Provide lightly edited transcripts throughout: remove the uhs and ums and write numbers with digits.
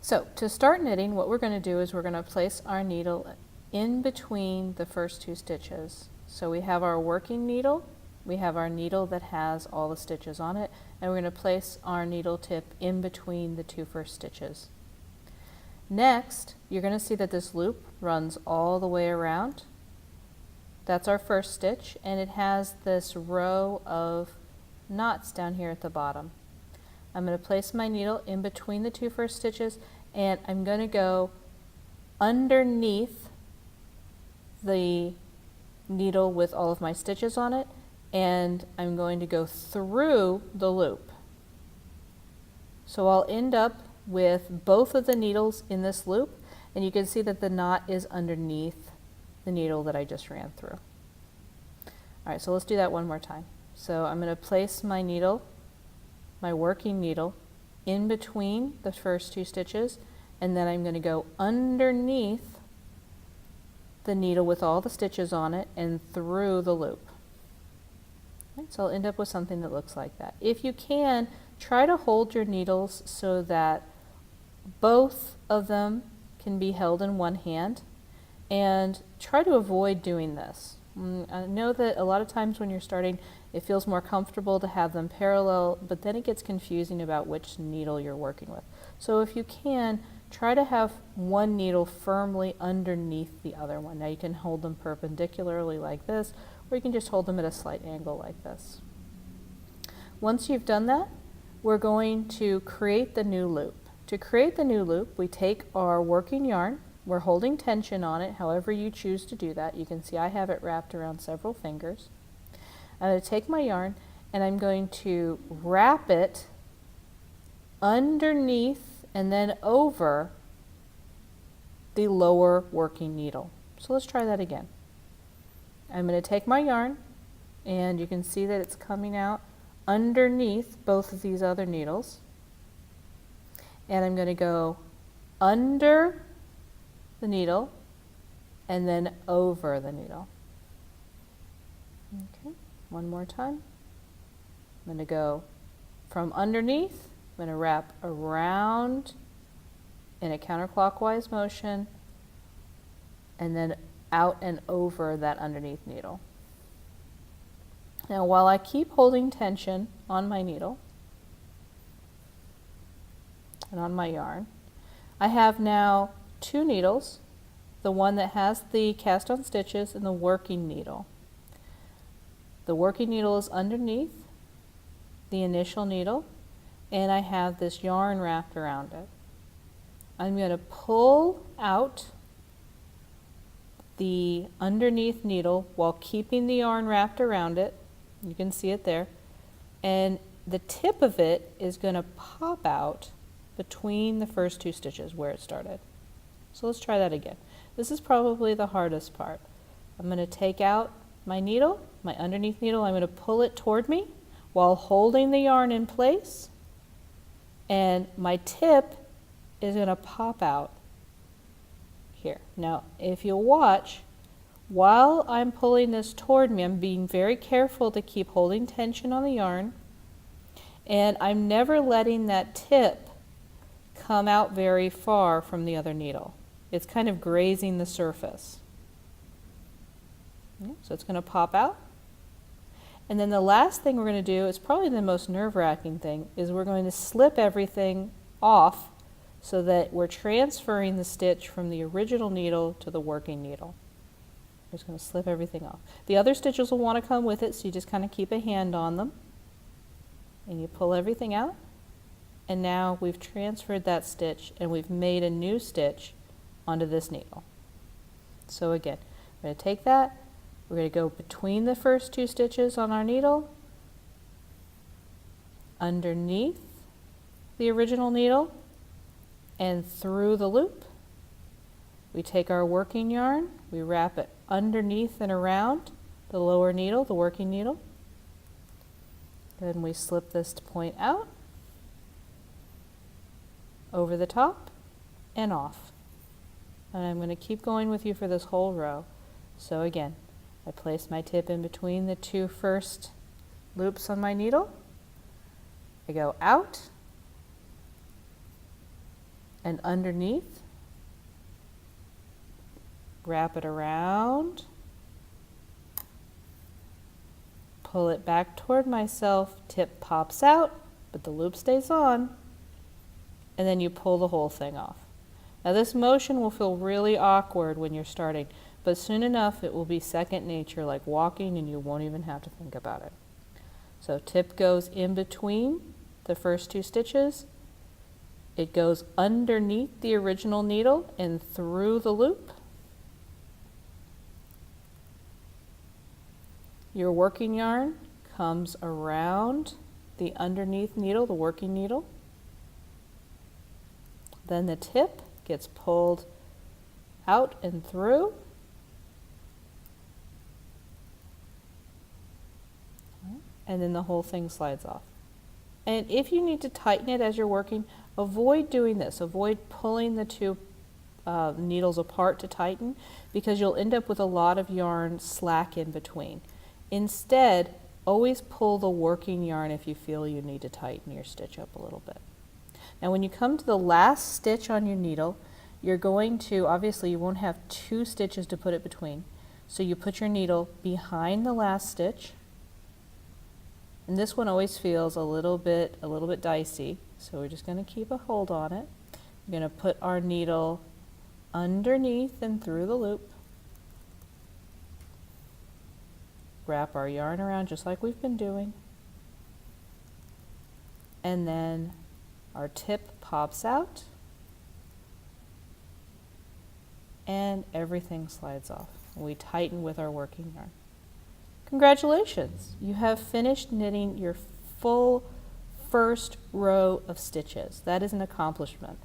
So to start knitting, what we're going to do is we're going to place our needle in between the first two stitches. So we have our working needle, we have our needle that has all the stitches on it, and we're going to place our needle tip in between the two first stitches. Next, you're going to see that this loop runs all the way around. That's our first stitch, and it has this row of knots down here at the bottom. I'm going to place my needle in between the two first stitches, and I'm going to go underneath the needle with all of my stitches on it, and I'm going to go through the loop. So I'll end up with both of the needles in this loop, and you can see that the knot is underneath the needle that I just ran through. Alright, so let's do that one more time. So I'm going to place my needle, my working needle, in between the first two stitches, and then I'm going to go underneath the needle with all the stitches on it and through the loop. Right, so I'll end up with something that looks like that. If you can, try to hold your needles so that both of them can be held in one hand, and try to avoid doing this. I know that a lot of times when you're starting, it feels more comfortable to have them parallel, but then it gets confusing about which needle you're working with. So if you can, try to have one needle firmly underneath the other one. Now you can hold them perpendicularly like this, or you can just hold them at a slight angle like this. Once you've done that, we're going to create the new loop. To create the new loop, we take our working yarn. We're holding tension on it, however you choose to do that. You can see I have it wrapped around several fingers. I'm going to take my yarn and I'm going to wrap it underneath and then over the lower working needle. So let's try that again. I'm going to take my yarn, and you can see that it's coming out underneath both of these other needles. And I'm going to go under the needle and then over the needle. Okay, one more time. I'm going to go from underneath, I'm going to wrap around in a counterclockwise motion and then out and over that underneath needle. Now while I keep holding tension on my needle and on my yarn, I have now two needles, the one that has the cast on stitches and the working needle. The working needle is underneath the initial needle, and I have this yarn wrapped around it. I'm going to pull out the underneath needle while keeping the yarn wrapped around it. You can see it there. And the tip of it is going to pop out between the first two stitches where it started. So let's try that again. This is probably the hardest part. I'm going to take out my needle, my underneath needle, I'm going to pull it toward me while holding the yarn in place, and my tip is going to pop out here. Now if you'll watch, while I'm pulling this toward me, I'm being very careful to keep holding tension on the yarn, and I'm never letting that tip come out very far from the other needle. It's kind of grazing the surface. So it's going to pop out. And then the last thing we're going to do is probably the most nerve-wracking thing, is we're going to slip everything off so that we're transferring the stitch from the original needle to the working needle. We're just going to slip everything off. The other stitches will want to come with it, so you just kind of keep a hand on them. And you pull everything out. And now we've transferred that stitch and we've made a new stitch onto this needle. So again, we're going to take that, we're going to go between the first two stitches on our needle, underneath the original needle, and through the loop. We take our working yarn, we wrap it underneath and around the lower needle, the working needle. Then we slip this point out, over the top, and off. And I'm going to keep going with you for this whole row. So again, I place my tip in between the two first loops on my needle. I go out and underneath, wrap it around, pull it back toward myself, tip pops out, but the loop stays on, and then you pull the whole thing off. Now this motion will feel really awkward when you're starting, but soon enough it will be second nature, like walking, and you won't even have to think about it. So tip goes in between the first 2 stitches. It goes underneath the original needle and through the loop. Your working yarn comes around the underneath needle, the working needle. Then the tip gets pulled out and through. And then the whole thing slides off. And if you need to tighten it as you're working, avoid doing this. Avoid pulling the 2 needles apart to tighten, because you'll end up with a lot of yarn slack in between. Instead, always pull the working yarn if you feel you need to tighten your stitch up a little bit. Now when you come to the last stitch on your needle, you're going to, obviously you won't have 2 stitches to put it between, so you put your needle behind the last stitch, and this one always feels a little bit dicey, so we're just going to keep a hold on it. We're going to put our needle underneath and through the loop, wrap our yarn around just like we've been doing, and then our tip pops out and everything slides off. We tighten with our working yarn. Congratulations! You have finished knitting your full first row of stitches. That is an accomplishment.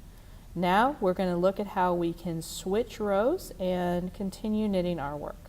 Now we're going to look at how we can switch rows and continue knitting our work.